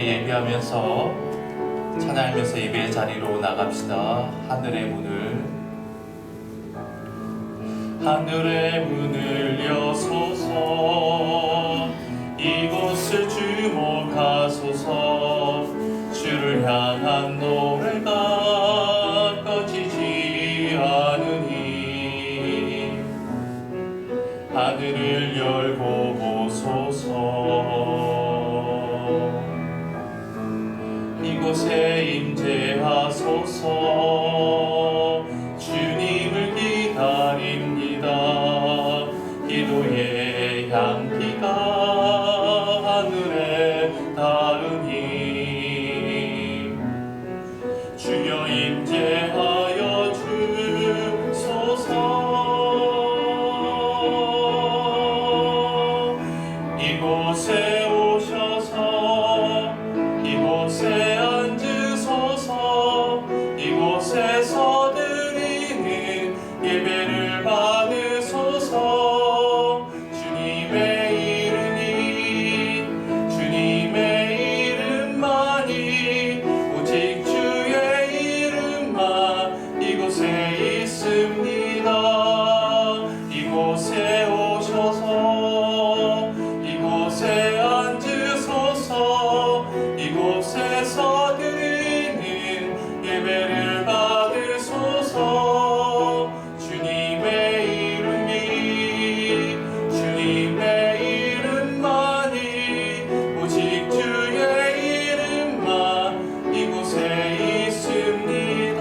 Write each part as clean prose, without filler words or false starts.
예배하면서 찬양하면서 예배의 자리로 나갑시다. 하늘의 문을 여소서. 이곳을 주목하소서. 주를 향한 노래가 꺼지지 않으니 하늘을 열고 보소서. 이곳에 임재하소서. 주님을 기다립니다. 기도의 향기가 하늘에 닿으니 주여 임재하여 주소서. 이곳에 오셔서 이곳에 앉으소서. 이곳에서 드리는 예배를 받으소서. 주님의 이름만이 오직 주의 이름만 이곳에 있습니다. 이곳에 오셔서 이곳에 앉으소서. 이곳에서 드리는 예배를 받으소서. 주님의 이름만이 오직 주의 이름만 이곳에 있습니다.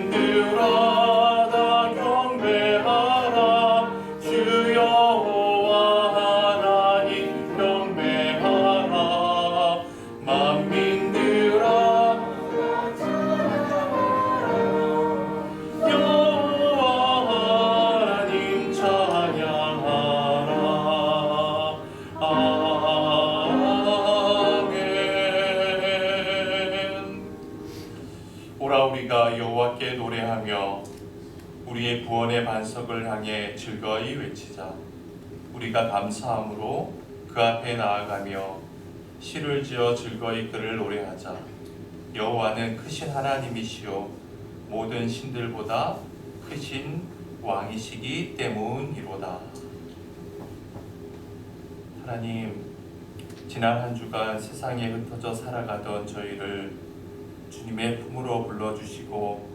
만민들아 다 경배하라. 주 여호와 하나님 경배하라. 만민들아 여호와 하나님 찬양하라. 아멘. 오라 우리가 여호와께 노래하며 우리의 구원의 반석을 향해 즐거이 외치자. 우리가 감사함으로 그 앞에 나아가며 시를 지어 즐거이 그를 노래하자. 여호와는 크신 하나님이시요 모든 신들보다 크신 왕이시기 때문이로다. 하나님, 지난 한 주간 세상에 흩어져 살아가던 저희를 주님의 품으로 불러주시고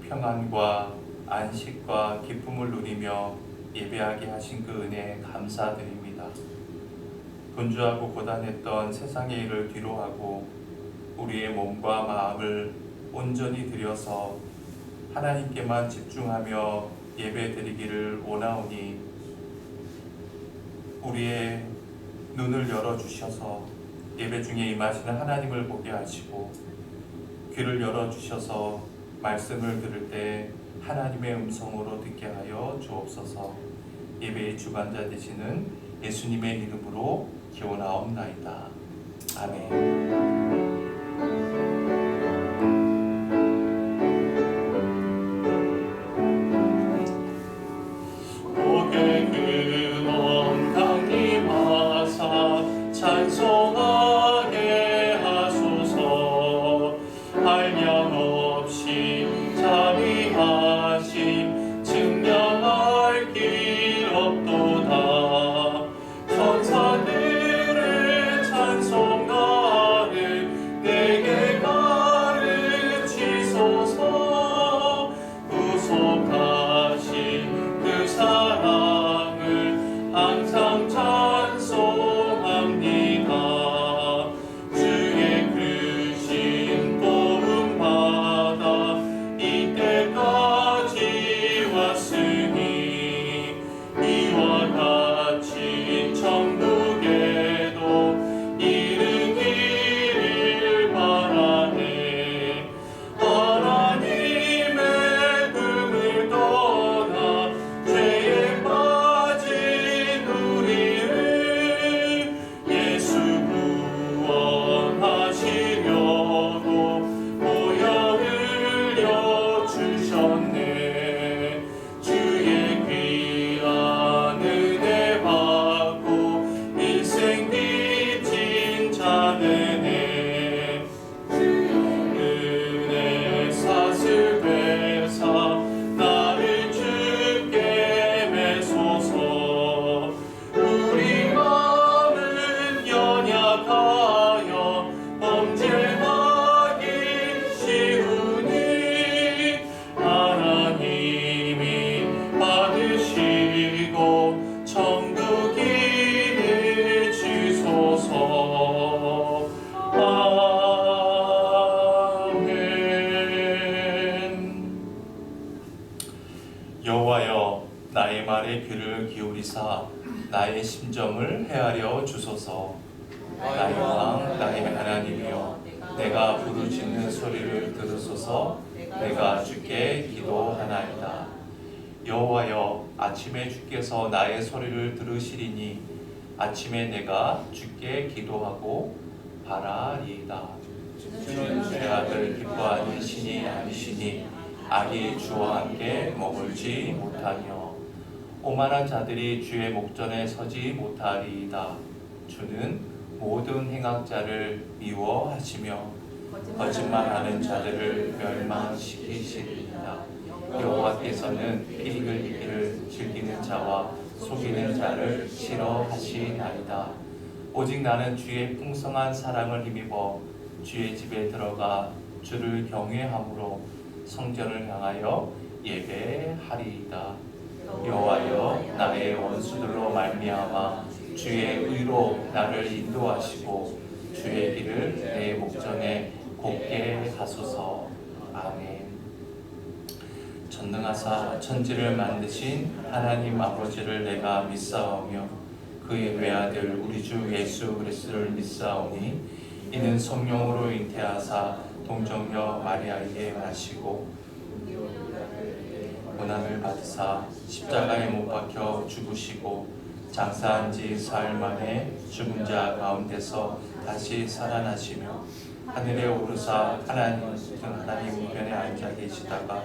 평안과 안식과 기쁨을 누리며 예배하게 하신 그 은혜에 감사드립니다. 분주하고 고단했던 세상의 일을 뒤로하고 우리의 몸과 마음을 온전히 들여서 하나님께만 집중하며 예배드리기를 원하오니 우리의 눈을 열어주셔서 예배 중에 임하시는 하나님을 보게 하시고 귀를 열어주셔서 말씀을 들을 때 하나님의 음성으로 듣게 하여 주옵소서. 예배의 주관자 되시는 예수님의 이름으로 기원하옵나이다. 아멘. 고개 근원 강림하사 찬송하게 하소서. 한량없이 자비하심 증량할 길 없도다. 천사들의 찬송가를 내게 가르치소서. 구속하신 그 사랑을 항상 찬송합니다. 주의 크신 도움 받아 이때까지 여호와여 나의 말에 귀를 기울이사 나의 심정을 헤아려 주소서. 나의 왕 나의 하나님이여 내가 부르짖는 소리를 들으소서. 내가 주께 기도하나이다. 여호와여 아침에 주께서 나의 소리를 들으시리니 아침에 내가 주께 기도하고 바라리이다. 주는 죄악을 기뻐하는 신이 아니시니 악이 주와 함께 머물지 못하며 오만한 자들이 주의 목전에 서지 못하리이다. 주는 모든 행악자를 미워하시며 거짓말하는 자들을 멸망시키시리이다. 여호와께서는 피 흘리기를 즐기는 자와 속이는 자를 싫어하시나이다. 오직 나는 주의 풍성한 사랑을 힘입어 주의 집에 들어가 주를 경외함으로 성전을 향하여 예배하리이다. 여호와여 나의 원수들로 말미암아 주의 의로 나를 인도하시고 주의 길을 내 목전에 곱게 하소서. 아멘. 전능하사 천지를 만드신 하나님 아버지를 내가 믿사오며 그의 외아들 우리 주 예수 그리스도를 믿사오니 이는 성령으로 잉태하사 동정녀 마리아에게 나시고 고난을 받으사 십자가에 못 박혀 죽으시고 장사한 지 사흘 만에 죽은 자 가운데서 다시 살아나시며 하늘에 오르사 하나님 우편에 앉아 계시다가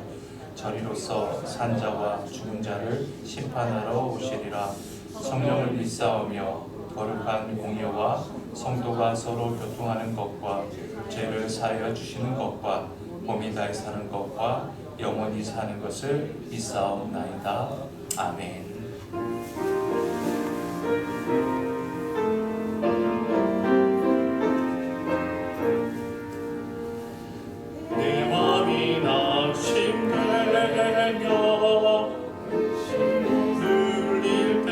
저리로서 산자와 죽은 자를 심판하러 오시리라. 성령을 믿사오며 거룩한 공예와 성도가 서로 교통하는 것과 죄를 사하여 주시는 것과 몸이 다해 사는 것과 영원히 사는 것을 믿사옵나이다. 아멘. 내 맘이 낙심되며 눌릴 때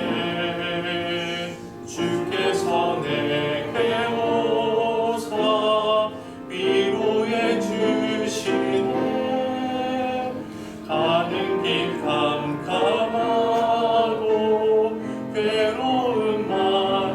주께서 내게 오사 위로해 주시네. 가는 길 캄캄하고 괴로운 마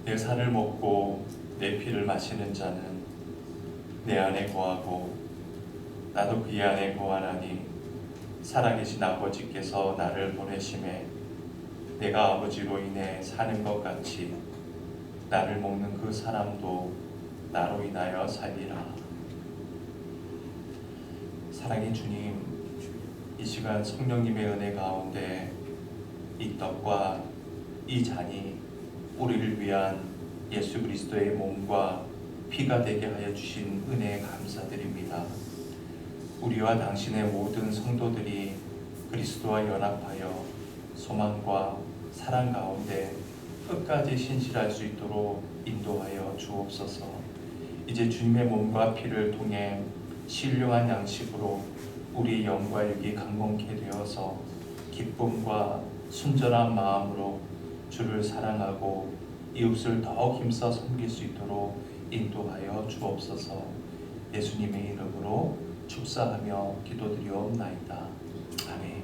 내 살을 먹고 내 피를 마시는 자는 내 안에 거하고 나도 그의 안에 거하나니 살아계신 아버지께서 나를 보내심에 내가 아버지로 인해 사는 것 같이 나를 먹는 그 사람도 나로 인하여 살리라. 사랑의 주님, 이 시간 성령님의 은혜 가운데 이 떡과 이 잔이 우리를 위한 예수 그리스도의 몸과 피가 되게 하여 주신 은혜에 감사드립니다. 우리와 당신의 모든 성도들이 그리스도와 연합하여 소망과 사랑 가운데 끝까지 신실할 수 있도록 인도하여 주옵소서. 이제 주님의 몸과 피를 통해 신령한 양식으로 우리의 영과 육이 강건케 되어서 기쁨과 순전한 마음으로 주를 사랑하고 이웃을 더욱 힘써 섬길 수 있도록 인도하여 주옵소서. 예수님의 이름으로 축사하며 기도드리옵나이다. 아멘.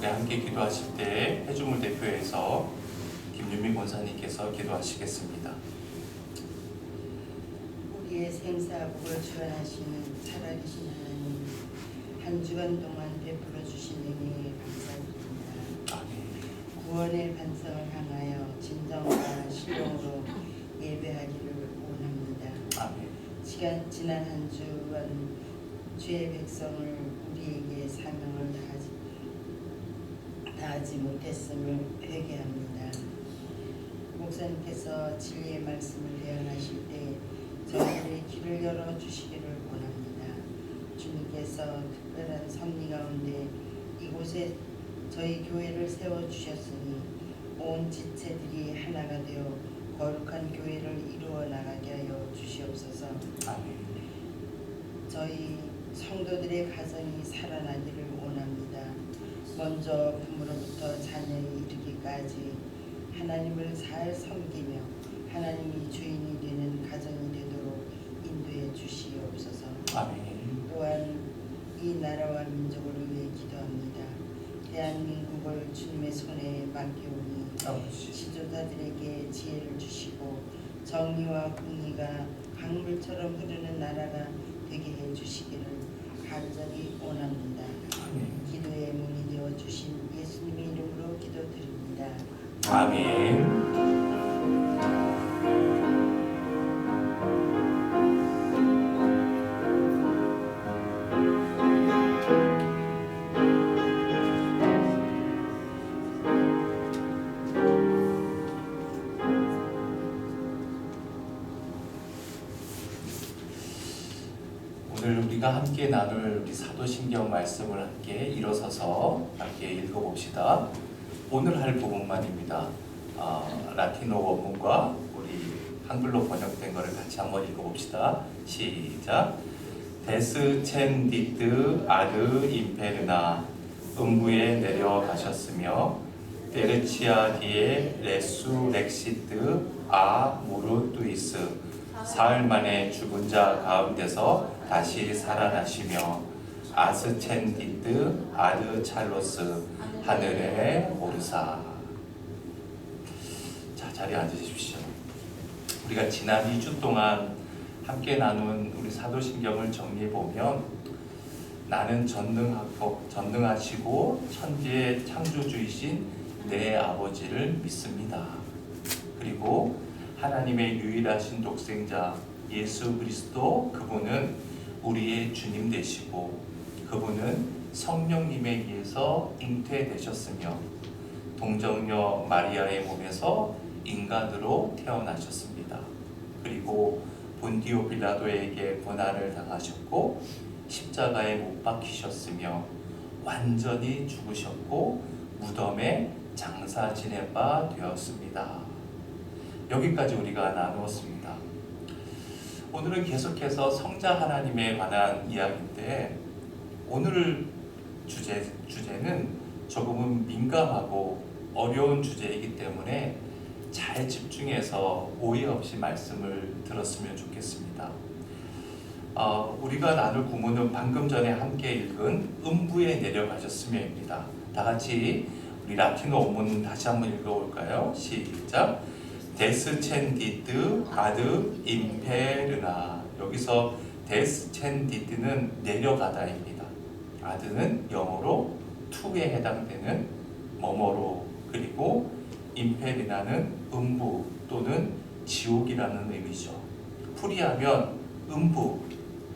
함께 기도하실 때 회중을 대표해서 김윤미 권사님께서 기도하시겠습니다. 우리의 생사복을 주관하시는 살아계신 하나님, 한 주간 동안 베풀어 주신 은혜에 감사드립니다. 아멘. 구원의 반성을 향하여 진정과 신령으로 예배하기를 원합니다. 아멘. 지난 한 주간 주의 백성을 우리에게 사명을 다하지 못했음을 회개합니다. 목사님께서 진리의 말씀을 대언하실 때 저희들의 길을 열어주시기를 원합니다. 주님께서 특별한 섭리 가운데 이곳에 저희 교회를 세워주셨으니 온 지체들이 하나가 되어 거룩한 교회를 이루어 나가게 하여 주시옵소서. 아멘. 저희 성도들의 가정이 살아나기를 원합니다. 먼저 부모로부터 자녀에 이르기까지 하나님을 잘 섬기며 하나님이 주인이 되는 가정이 되도록 인도해 주시옵소서. 아멘. 또한 이 나라와 민족을 위해 기도합니다. 대한민국을 주님의 손에 맡겨오니 아버지. 지도자들에게 지혜를 주시고 정의와 공의가 강물처럼 흐르는 나라가 되게 해 주시기를 간절히 원합니다. 아멘. 기도의 문이 되어 주신 예수님의 이름으로 기도드립니다. 아멘. 오늘 오늘 우리가 함께 나눌 우리 사도신경 말씀을 함께 일어서서 함께 읽어봅시다. 오늘 할 부분만입니다. 라틴어 원문과 우리 한글로 번역된 것을 같이 한번 읽어봅시다. 시작. 데스첸디트 아드 임페르나 음부에 내려가셨으며 베르치아디에 레수렉시트 아 무르투이스 사흘 만에 죽은 자 가운데서 다시 살아나시며 아스첸디트 아드 찰로스 하늘에 오르사. 자, 자리에 앉으십시오. 우리가 지난 2주 동안 함께 나눈 우리 사도신경을 정리해보면 나는 전능하시고 천지의 창조주이신 내 아버지를 믿습니다. 그리고 하나님의 유일하신 독생자 예수 그리스도, 그분은 우리의 주님 되시고 그분은 성령님에 의해서 잉태되셨으며 동정녀 마리아의 몸에서 인간으로 태어나셨습니다. 그리고 본디오 빌라도에게 고난을 당하셨고 십자가에 못 박히셨으며 완전히 죽으셨고 무덤에 장사 지낸 바 되었습니다. 여기까지 우리가 나누었습니다. 오늘은 계속해서 성자 하나님에 관한 이야기인데 오늘 주제는 조금은 민감하고 어려운 주제이기 때문에 잘 집중해서 오해 없이 말씀을 들었으면 좋겠습니다. 우리가 나눌 구문은 방금 전에 함께 읽은 음부에 내려가셨으며입니다. 다 같이 우리 라틴어 원문 다시 한번 읽어볼까요? 시작. 데스첸디트 아드 임페르나. 여기서 데스첸디트는 내려가다입니다. 아드는 영어로 투에 해당되는 뭐뭐로, 그리고 임페르나는 음부 또는 지옥이라는 의미죠. 풀이하면 음부,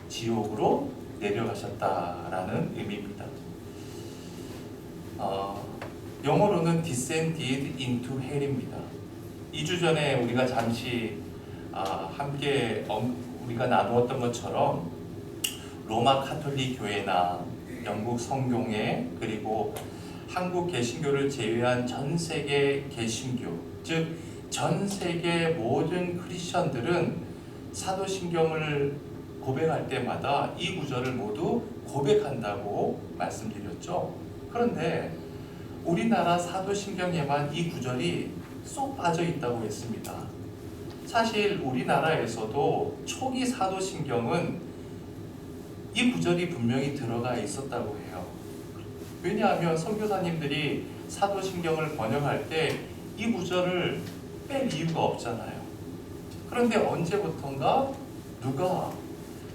지옥으로 내려가셨다라는 의미입니다. 영어로는 descended into hell입니다. 2주 전에 우리가 잠시 함께 우리가 나누었던 것처럼 로마 카톨릭 교회나 영국 성경회 그리고 한국 개신교를 제외한 전 세계 개신교, 즉 전 세계 모든 크리스천들은 사도신경을 고백할 때마다 이 구절을 모두 고백한다고 말씀드렸죠. 그런데 우리나라 사도신경에만 이 구절이 쏙 빠져 있다고 했습니다. 사실 우리나라에서도 초기 사도신경은 이 구절이 분명히 들어가 있었다고 해요. 왜냐하면 선교사님들이 사도신경을 번역할 때 이 구절을 뺄 이유가 없잖아요. 그런데 언제부턴가 누가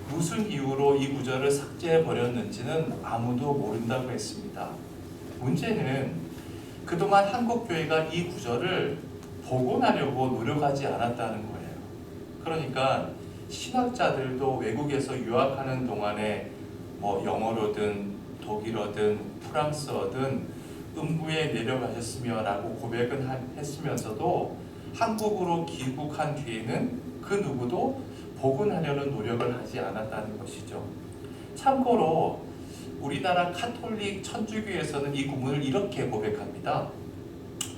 무슨 이유로 이 구절을 삭제해 버렸는지는 아무도 모른다고 했습니다. 문제는 그동안 한국교회가 이 구절을 복원하려고 노력하지 않았다는 거예요. 그러니까 신학자들도 외국에서 유학하는 동안에 영어로든 독일어든 프랑스어든 음부에 내려가셨으며 라고 고백은 했으면서도 한국으로 귀국한 뒤에는 그 누구도 복원하려는 노력을 하지 않았다는 것이죠. 참고로 우리나라 카톨릭 천주교에서는 이 구문을 이렇게 고백합니다.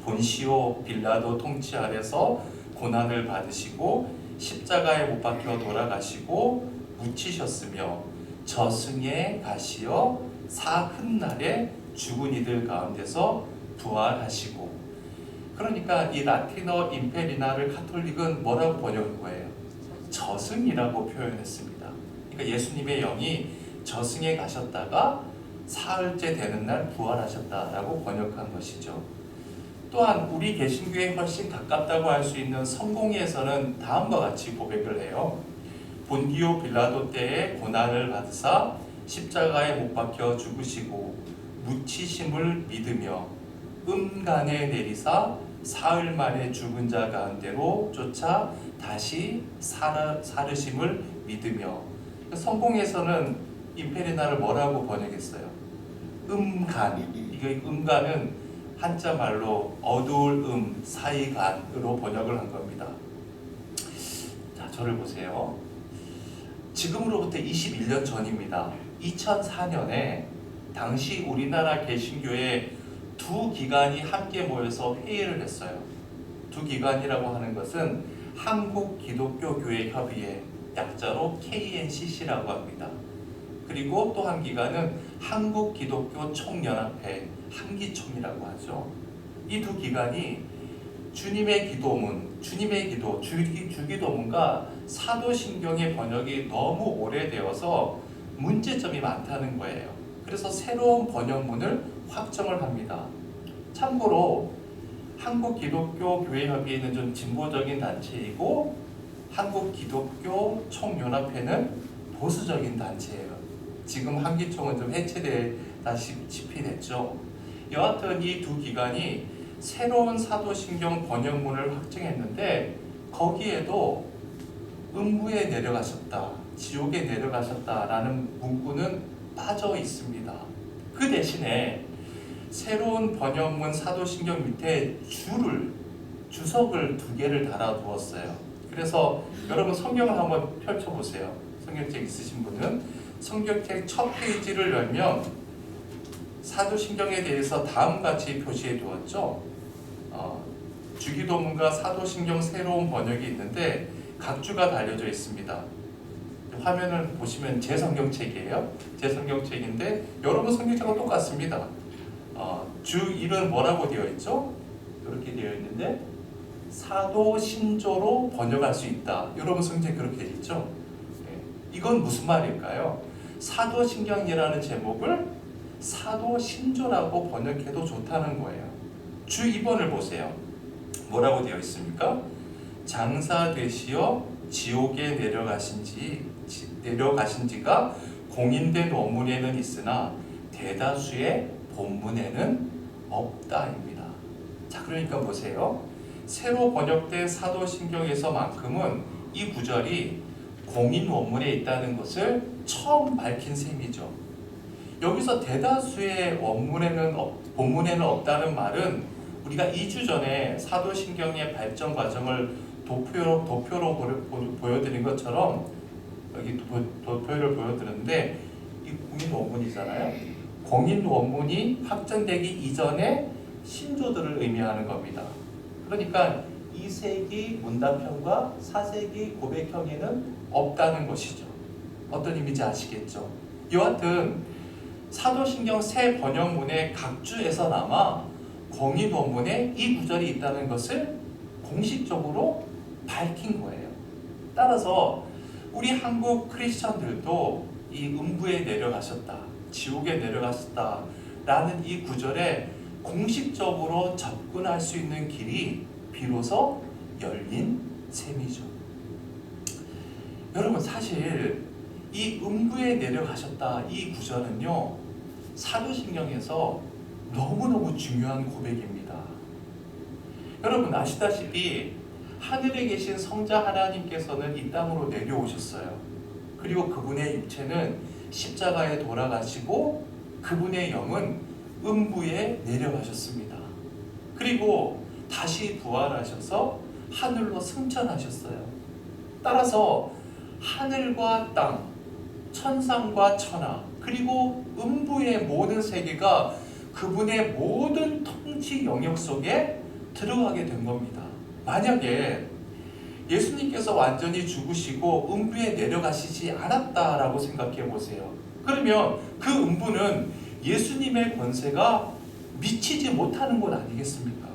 본시오 빌라도 통치 아래서 고난을 받으시고 십자가에 못 박혀 돌아가시고 묻히셨으며 저승에 가시어 사흔날에 죽은 이들 가운데서 부활하시고. 그러니까 이 라틴어 임페리나를 카톨릭은 뭐라고 번역한 거예요? 저승이라고 표현했습니다. 그러니까 예수님의 영이 저승에 가셨다가 사흘째 되는 날 부활하셨다라고 번역한 것이죠. 또한 우리 개신교에 훨씬 가깝다고 할 수 있는 성공회에서는 다음과 같이 고백을 해요. 본디오 빌라도 때에 고난을 받으사 십자가에 못 박혀 죽으시고 묻히심을 믿으며 음간에 내리사 사흘 만에 죽은 자 가운데로 쫓아 다시 살으심을 믿으며. 성공에서는 임페리나를 뭐라고 번역했어요? 음간. 이게 음간은 한자 말로 어두울 사이간으로 번역을 한 겁니다. 자, 저를 보세요. 지금으로부터 21년 전입니다. 2004년에 당시 우리나라 개신교회 두 기관이 함께 모여서 회의를 했어요. 두 기관이라고 하는 것은 한국기독교교회협의회, 약자로 KNCC라고 합니다. 그리고 또 한 기관은 한국기독교총연합회, 한기총이라고 하죠. 이 두 기관이 주님의 기도문, 주님의 기도, 주기도문과 사도신경의 번역이 너무 오래되어서 문제점이 많다는 거예요. 그래서 새로운 번역문을 확정을 합니다. 참고로 한국기독교교회협의회는 좀 진보적인 단체이고 한국기독교총연합회는 보수적인 단체예요. 지금 한기총은 좀 해체되다시피 됐죠. 여하튼 이 두 기관이 새로운 사도신경 번역문을 확정했는데 거기에도 음부에 내려가셨다, 지옥에 내려가셨다라는 문구는 빠져 있습니다. 그 대신에 새로운 번역문 사도신경 밑에 주석을 2개를 달아두었어요. 그래서 여러분 성경을 한번 펼쳐보세요. 성경책 있으신 분은 성경책 첫 페이지를 열면 사도신경에 대해서 다음같이 표시해 두었죠. 주기도문과 사도신경 새로운 번역이 있는데 각 주가 달려져 있습니다. 화면을 보시면 제 성경책이에요. 제 성경책인데 여러분 성경책과 똑같습니다. 주 1은 뭐라고 되어 있죠? 이렇게 되어 있는데 사도신조로 번역할 수 있다. 여러분 성경책 그렇게 되어 있죠? 이건 무슨 말일까요? 사도신경이라는 제목을 사도신조라고 번역해도 좋다는 거예요. 주 2번을 보세요. 뭐라고 되어 있습니까? 장사되시어 지옥에 내려가신 지가 공인된 원문에는 있으나 대다수의 본문에는 없다입니다. 자, 그러니까 보세요. 새로 번역된 사도신경에서만큼은 이 구절이 공인 원문에 있다는 것을 처음 밝힌 셈이죠. 여기서 대다수의 본문에는 없다는 말은 우리가 2주 전에 사도신경의 발전 과정을 도표로 보여드린 것처럼 여기 도표를 보여드렸는데 이 공인 원문이잖아요. 공인 원문이 확정되기 이전에 신조들을 의미하는 겁니다. 그러니까 2세기 문답형과 4세기 고백형에는 없다는 것이죠. 어떤 의미인지 아시겠죠? 여하튼 사도신경 새 번역문의 각 주에서나마 공인 원문에 이 구절이 있다는 것을 공식적으로 밝힌 거예요. 따라서 우리 한국 크리스천들도 이 음부에 내려가셨다, 지옥에 내려가셨다 라는 이 구절에 공식적으로 접근할 수 있는 길이 비로소 열린 셈이죠. 여러분 사실 이 음부에 내려가셨다 이 구절은요 사도신경에서 너무너무 중요한 고백입니다. 여러분 아시다시피 하늘에 계신 성자 하나님께서는 이 땅으로 내려오셨어요. 그리고 그분의 육체는 십자가에 돌아가시고 그분의 영은 음부에 내려가셨습니다. 그리고 다시 부활하셔서 하늘로 승천하셨어요. 따라서 하늘과 땅, 천상과 천하, 그리고 음부의 모든 세계가 그분의 모든 통치 영역 속에 들어가게 된 겁니다. 만약에 예수님께서 완전히 죽으시고 음부에 내려가시지 않았다라고 생각해 보세요. 그러면 그 음부는 예수님의 권세가 미치지 못하는 곳 아니겠습니까?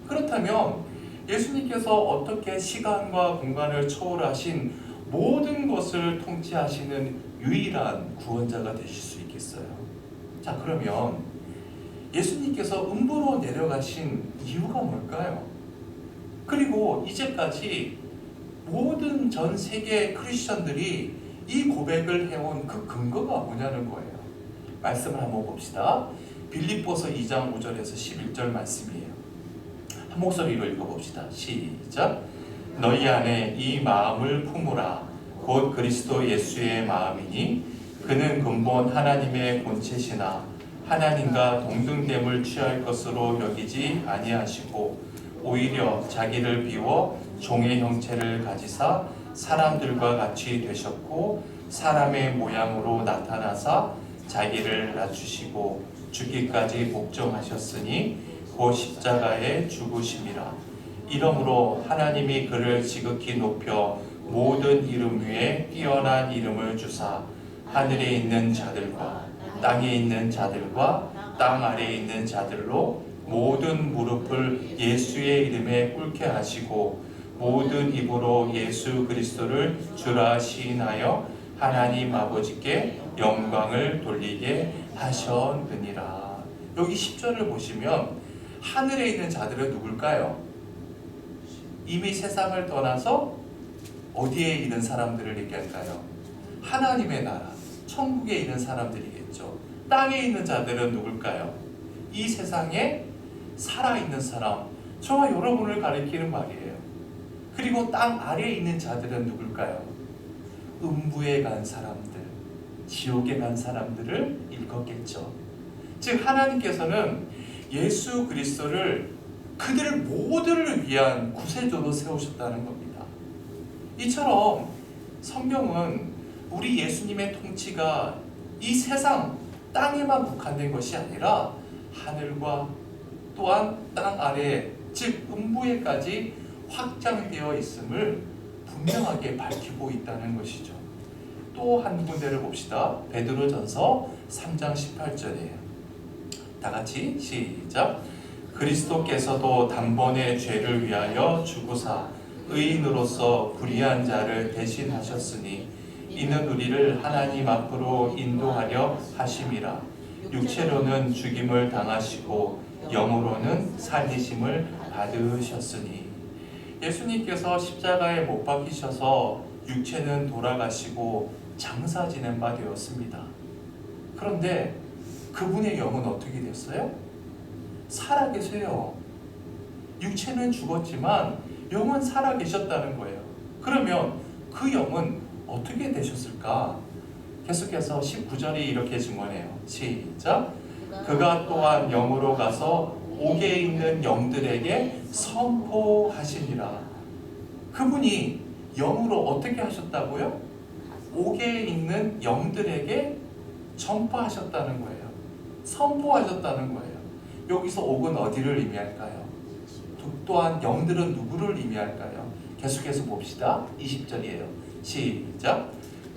그렇다면 예수님께서 어떻게 시간과 공간을 초월하신 모든 것을 통치하시는 유일한 구원자가 되실 수 있겠어요? 자, 그러면 예수님께서 음부로 내려가신 이유가 뭘까요? 그리고 이제까지 모든 전 세계 크리스천들이 이 고백을 해온 그 근거가 뭐냐는 거예요. 말씀을 한번 봅시다. 빌립보서 2장 5절에서 11절 말씀이에요. 한 목소리로 읽어봅시다. 시작. 너희 안에 이 마음을 품으라. 곧 그리스도 예수의 마음이니 그는 근본 하나님의 본체시나 하나님과 동등됨을 취할 것으로 여기지 아니하시고 오히려 자기를 비워 종의 형체를 가지사 사람들과 같이 되셨고 사람의 모양으로 나타나사 자기를 낮추시고 죽기까지 복종하셨으니 곧 십자가에 죽으심이라. 이러므로 하나님이 그를 지극히 높여 모든 이름 위에 뛰어난 이름을 주사 하늘에 있는 자들과 땅에 있는 자들과 땅 아래에 있는 자들로 모든 무릎을 예수의 이름에 꿇게 하시고 모든 입으로 예수 그리스도를 주라 시인하여 하나님 아버지께 영광을 돌리게 하셨느니라. 여기 10절을 보시면 하늘에 있는 자들은 누굴까요? 이미 세상을 떠나서 어디에 있는 사람들을 얘기할까요? 하나님의 나라, 천국에 있는 사람들이겠죠. 땅에 있는 자들은 누굴까요? 이 세상에 살아있는 사람, 저와 여러분을 가리키는 말이에요. 그리고 땅 아래에 있는 자들은 누굴까요? 음부에 간 사람들, 지옥에 간 사람들을 일컫겠죠. 즉 하나님께서는 예수 그리스도를 그들 모두를 위한 구세주로 세우셨다는 겁니다. 이처럼 성경은 우리 예수님의 통치가 이 세상 땅에만 국한된 것이 아니라 하늘과 또한 땅 아래 즉 음부에까지 확장되어 있음을 분명하게 밝히고 있다는 것이죠. 또 한 군데를 봅시다. 베드로전서 3장 18절이에요. 다 같이 시작. 그리스도께서도 단번에 죄를 위하여 죽으사 의인으로서 불의한 자를 대신하셨으니 이는 우리를 하나님 앞으로 인도하려 하심이라. 육체로는 죽임을 당하시고 영으로는 살리심을 받으셨으니. 예수님께서 십자가에 못 박히셔서 육체는 돌아가시고 장사 지낸 바 되었습니다. 그런데 그분의 영은 어떻게 됐어요? 살아계세요. 육체는 죽었지만 영은 살아계셨다는 거예요. 그러면 그 영은 어떻게 되셨을까? 계속해서 19절이 이렇게 증언해요. 시작. 그가 또한 영으로 가서 옥에 있는 영들에게 선포하시니라. 그분이 영으로 어떻게 하셨다고요? 옥에 있는 영들에게 전파하셨다는 거예요. 선포하셨다는 거예요. 여기서 옥은 어디를 의미할까요? 또한 영들은 누구를 의미할까요? 계속해서 봅시다. 20절이에요. 시작.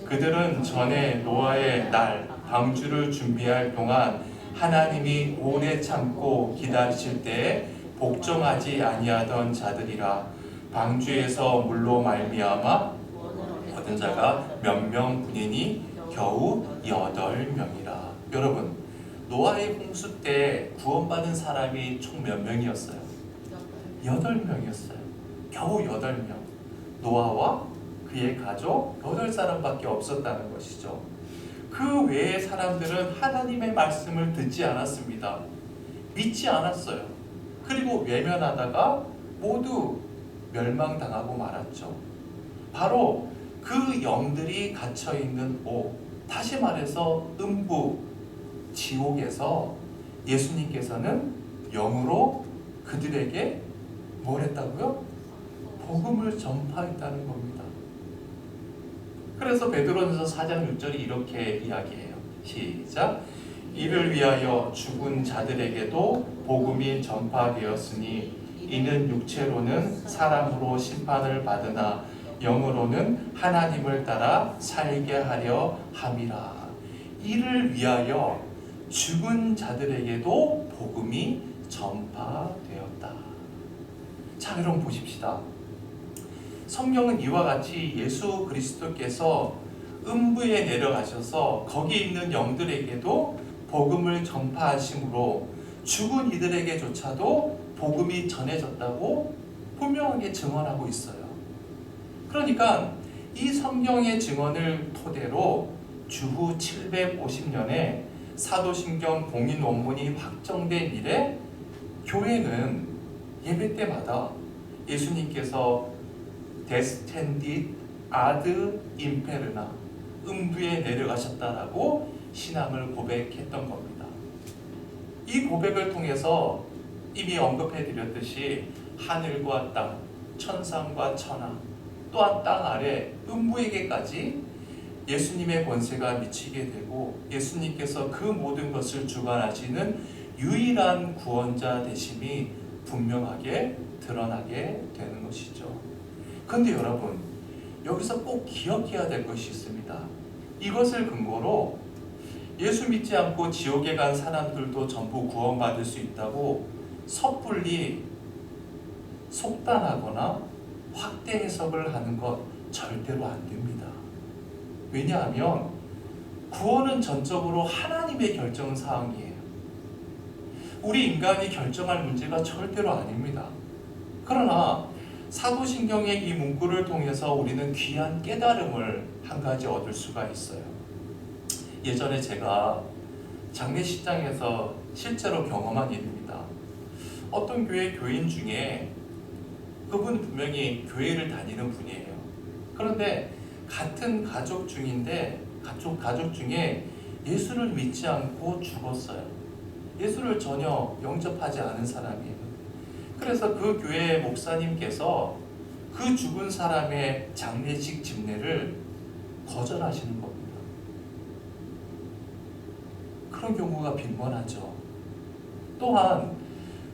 그들은 전에 노아의 날 방주를 준비할 동안 하나님이 오래 참고 기다리실 때에 복종하지 아니하던 자들이라. 방주에서 물로 말미암아 얻은 자가 몇 명뿐이니 겨우 8명이라. 여러분, 노아의 홍수 때 구원받은 사람이 총 몇 명이었어요? 8명이었어요. 겨우 8명. 노아와 그의 가족 8사람밖에 없었다는 것이죠. 그 외의 사람들은 하나님의 말씀을 듣지 않았습니다. 믿지 않았어요. 그리고 외면하다가 모두 멸망당하고 말았죠. 바로 그 영들이 갇혀있는 옥, 다시 말해서 음부, 지옥에서 예수님께서는 영으로 그들에게 뭘 했다고요? 복음을 전파했다는 겁니다. 그래서 베드로전서 4장 6절이 이렇게 이야기해요. 시작. 이를 위하여 죽은 자들에게도 복음이 전파되었으니 이는 육체로는 사람으로 심판을 받으나 영으로는 하나님을 따라 살게 하려 함이라. 이를 위하여 죽은 자들에게도 복음이 전파되었다. 자, 그럼 보십시다. 성경은 이와 같이 예수 그리스도께서 음부에 내려가셔서 거기 있는 영들에게도 복음을 전파하심으로 죽은 이들에게조차도 복음이 전해졌다고 분명하게 증언하고 있어요. 그러니까 이 성경의 증언을 토대로 주후 750년에 사도신경 봉인 원문이 확정된 이래 교회는 예배 때마다 예수님께서 데스텐디 아드 임페르나 음부에 내려가셨다라고 신앙을 고백했던 겁니다. 이 고백을 통해서 이미 언급해 드렸듯이 하늘과 땅, 천상과 천하, 또한 땅 아래 음부에게까지 예수님의 권세가 미치게 되고 예수님께서 그 모든 것을 주관하시는 유일한 구원자 되심이 분명하게 드러나게 되는 것이죠. 그런데 여러분, 여기서 꼭 기억해야 될 것이 있습니다. 이것을 근거로 예수 믿지 않고 지옥에 간 사람들도 전부 구원받을 수 있다고 섣불리 속단하거나 확대 해석을 하는 것 절대로 안 됩니다. 왜냐하면 구원은 전적으로 하나님의 결정 사항이에요. 우리 인간이 결정할 문제가 절대로 아닙니다. 그러나 사도신경의 이 문구를 통해서 우리는 귀한 깨달음을 한 가지 얻을 수가 있어요. 예전에 제가 장례식장에서 실제로 경험한 일입니다. 어떤 교회 교인 중에 그분 분명히 교회를 다니는 분이에요. 그런데 같은 가족 중인데 가족 중에 예수를 믿지 않고 죽었어요. 예수를 전혀 영접하지 않은 사람이에요. 그래서 그 교회 목사님께서 그 죽은 사람의 장례식 집례를 거절하시는 겁니다. 그런 경우가 빈번하죠. 또한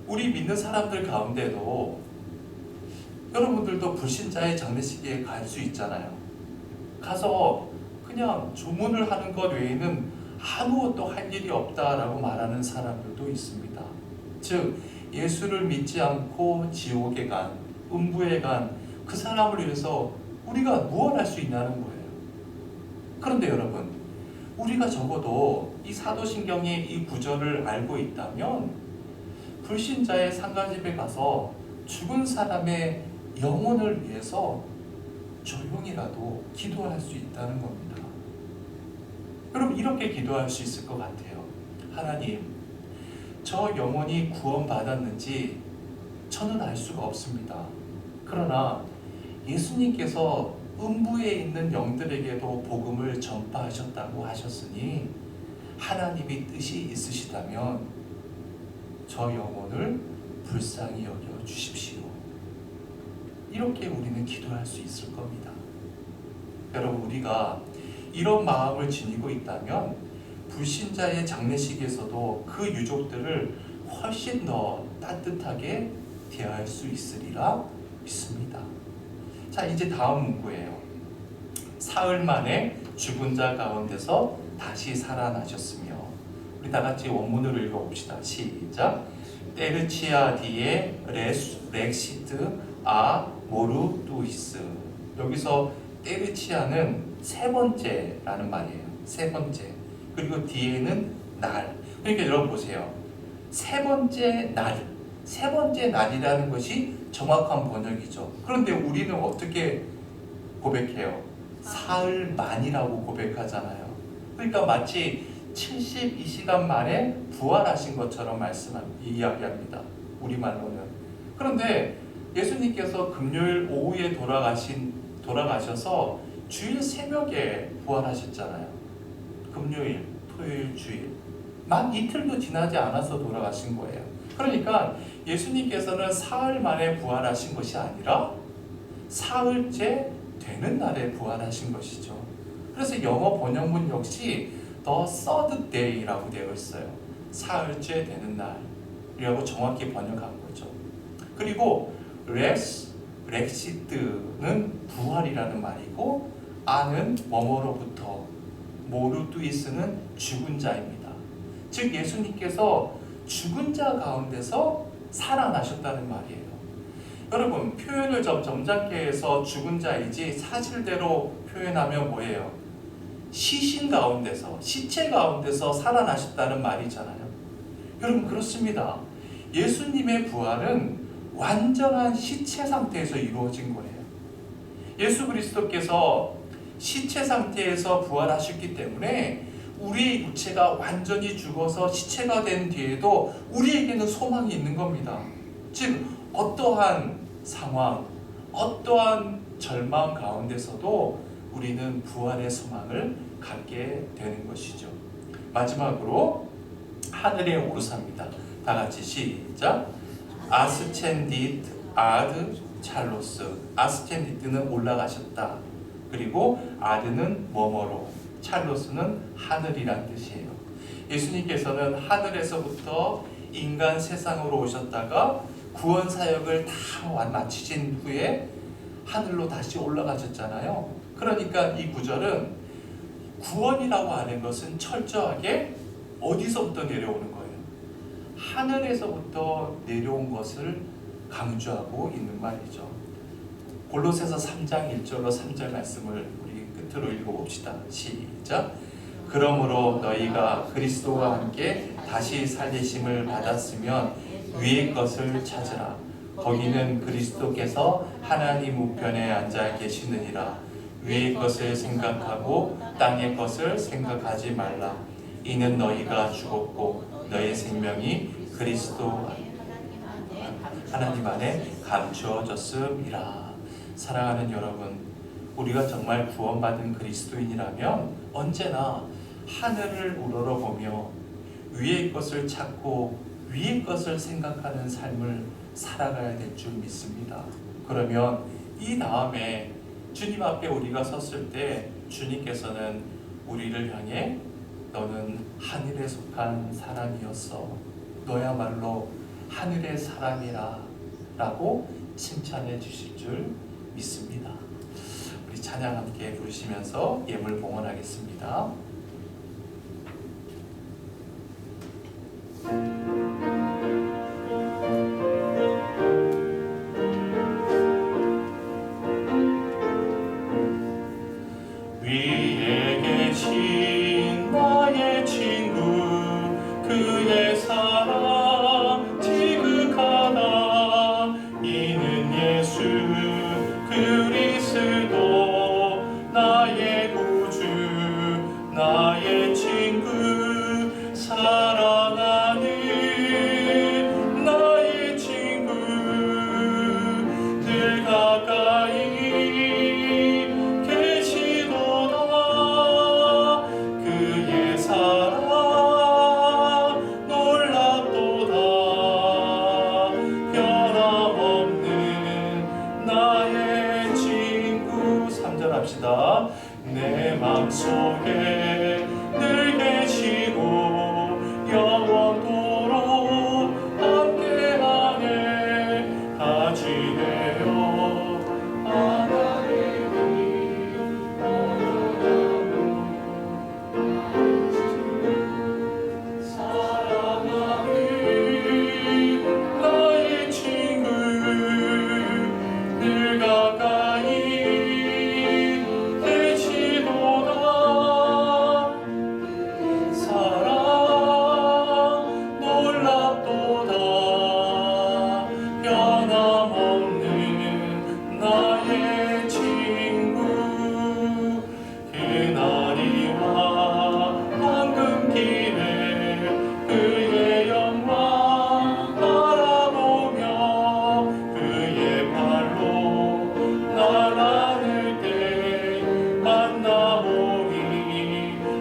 우리 믿는 사람들 가운데도 여러분들도 불신자의 장례식에 갈 수 있잖아요. 가서 그냥 조문을 하는 것 외에는 아무것도 할 일이 없다라고 말하는 사람들도 있습니다. 즉 예수를 믿지 않고 지옥에 간, 음부에 간 그 사람을 위해서 우리가 무엇 할 수 있냐는 거예요. 그런데 여러분, 우리가 적어도 이 사도신경의 이 구절을 알고 있다면 불신자의 상가집에 가서 죽은 사람의 영혼을 위해서 조용히라도 기도할 수 있다는 겁니다. 여러분, 이렇게 기도할 수 있을 것 같아요. 하나님, 저 영혼이 구원받았는지 저는 알 수가 없습니다. 그러나 예수님께서 음부에 있는 영들에게도 복음을 전파하셨다고 하셨으니 하나님이 뜻이 있으시다면 저 영혼을 불쌍히 여겨 주십시오. 이렇게 우리는 기도할 수 있을 겁니다. 여러분, 우리가 이런 마음을 지니고 있다면 불신자의 장례식에서도 그 유족들을 훨씬 더 따뜻하게 대할 수 있으리라 믿습니다. 자, 이제 다음 문구예요. 사흘 만에 죽은 자 가운데서 다시 살아나셨으며, 우리 다 같이 원문을 읽어봅시다. 시작. 테르치아 디에 렉시트 아 모르두이스. 여기서 테르치아는 세 번째라는 말이에요. 세 번째. 그리고 뒤에는 날. 그러니까 여러분 보세요. 세 번째 날. 세 번째 날이라는 것이 정확한 번역이죠. 그런데 우리는 어떻게 고백해요? 사흘 만이라고 고백하잖아요. 그러니까 마치 72시간 만에 부활하신 것처럼 이야기합니다. 우리말로는. 그런데 예수님께서 금요일 오후에 돌아가셔서 주일 새벽에 부활하셨잖아요. 금요일, 토요일, 주일. 만 이틀도 지나지 않아서 돌아가신 거예요. 그러니까 예수님께서는 사흘 만에 부활하신 것이 아니라 사흘째 되는 날에 부활하신 것이죠. 그래서 영어 번역문 역시 The third day라고 되어 있어요. 사흘째 되는 날이라고 정확히 번역한 거죠. 그리고 렉시트는 부활이라는 말이고 아는 뭐뭐로부터, 모르두이스는 죽은 자입니다. 즉 예수님께서 죽은 자 가운데서 살아나셨다는 말이에요. 여러분, 표현을 좀 점잖게 해서 죽은 자이지 사실대로 표현하면 뭐예요? 시신 가운데서, 시체 가운데서 살아나셨다는 말이잖아요. 여러분, 그렇습니다. 예수님의 부활은 완전한 시체 상태에서 이루어진 거예요. 예수 그리스도께서 시체 상태에서 부활하셨기 때문에 우리의 육체가 완전히 죽어서 시체가 된 뒤에도 우리에게는 소망이 있는 겁니다. 즉 어떠한 상황, 어떠한 절망 가운데서도 우리는 부활의 소망을 갖게 되는 것이죠. 마지막으로 하늘에 오르삽니다. 다 같이 시작. 아스첸디트 아드 찰로스, 아스테니트는 올라가셨다. 그리고 아드는 뭐뭐로, 찰로스는 하늘이란 뜻이에요. 예수님께서는 하늘에서부터 인간 세상으로 오셨다가 구원 사역을 다 마치신 후에 하늘로 다시 올라가셨잖아요. 그러니까 이 구절은 구원이라고 하는 것은 철저하게 어디서부터 내려오는 거예요? 하늘에서부터 내려온 것을 강조하고 있는 말이죠. 골로새서 3장 1절로 3절 말씀을 우리 끝으로 읽어봅시다. 시작. 그러므로 너희가 그리스도와 함께 다시 살리심을 받았으면 위의 것을 찾으라. 거기는 그리스도께서 하나님 우편에 앉아 계시느니라. 위의 것을 생각하고 땅의 것을 생각하지 말라. 이는 너희가 죽었고 너희 생명이 그리스도 하나님 안에 감추어졌음이라. 사랑하는 여러분, 우리가 정말 구원받은 그리스도인이라면 언제나 하늘을 우러러보며 위의 것을 찾고 위의 것을 생각하는 삶을 살아가야 될 줄 믿습니다. 그러면 이 다음에 주님 앞에 우리가 섰을 때 주님께서는 우리를 향해 너는 하늘에 속한 사람이었어. 너야말로 하늘의 사람이라 라고 칭찬해 주실 줄 믿습니다. 우리 찬양 함께 부르시면서 예물 봉헌하겠습니다. 위에 계신 나의 친구 그의 사랑 지극하다. 이는 예수 그리스도 나의 구주 나의 친구 사랑하는 나의 친구 늘 가까이 내 맘속에 늘 계시고 영원토록 함께하네. 같이 되어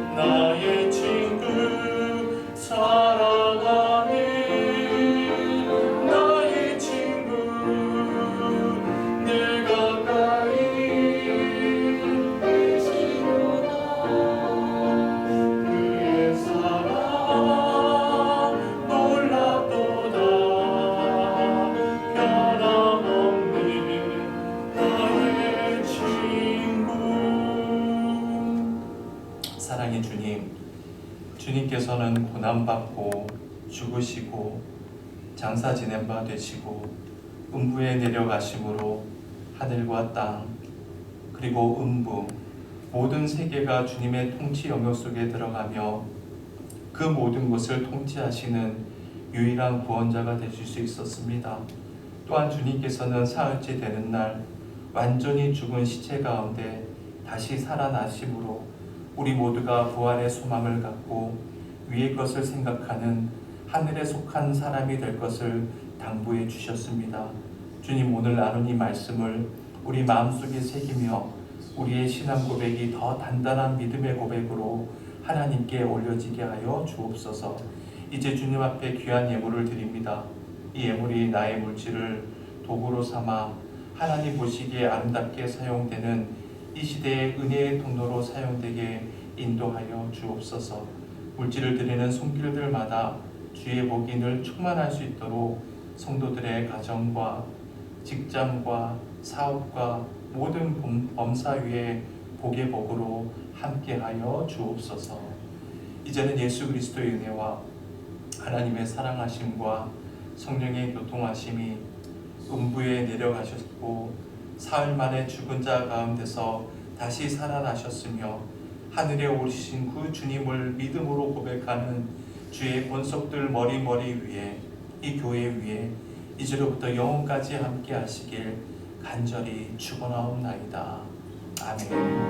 하나의 길 사랑하는 나의 친구 늘 가까이 사랑의 주님, 주님께서는 고난받고 죽으시고 장사 지낸 바 되시고 음부에 내려가심으로 하늘과 땅 그리고 음부 모든 세계가 주님의 통치 영역 속에 들어가며 그 모든 것을 통치하시는 유일한 구원자가 되실 수 있었습니다. 또한 주님께서는 사흘째 되는 날 완전히 죽은 시체 가운데 다시 살아나심으로 우리 모두가 부활의 소망을 갖고 위의 것을 생각하는 하늘에 속한 사람이 될 것을 당부해 주셨습니다. 주님, 오늘 나눈 이 말씀을 우리 마음속에 새기며 우리의 신앙 고백이 더 단단한 믿음의 고백으로 하나님께 올려지게 하여 주옵소서. 이제 주님 앞에 귀한 예물을 드립니다. 이 예물이 나의 물질을 도구로 삼아 하나님 보시기에 아름답게 사용되는 이 시대의 은혜의 통로로 사용되게 인도하여 주옵소서. 물질을 드리는 손길들마다 주의 복이 늘 충만할 수 있도록 성도들의 가정과 직장과 사업과 모든 범사 위에 복의 복으로 함께하여 주옵소서. 이제는 예수 그리스도의 은혜와 하나님의 사랑하심과 성령의 교통하심이 음부에 내려가셨고 사흘 만에 죽은 자 가운데서 다시 살아나셨으며 하늘에 오르신 그 주님을 믿음으로 고백하는 주의 본속들 머리 위에 이 교회 위에 이제로부터 영원까지 함께 하시길 간절히 축원하옵나이다. 아멘.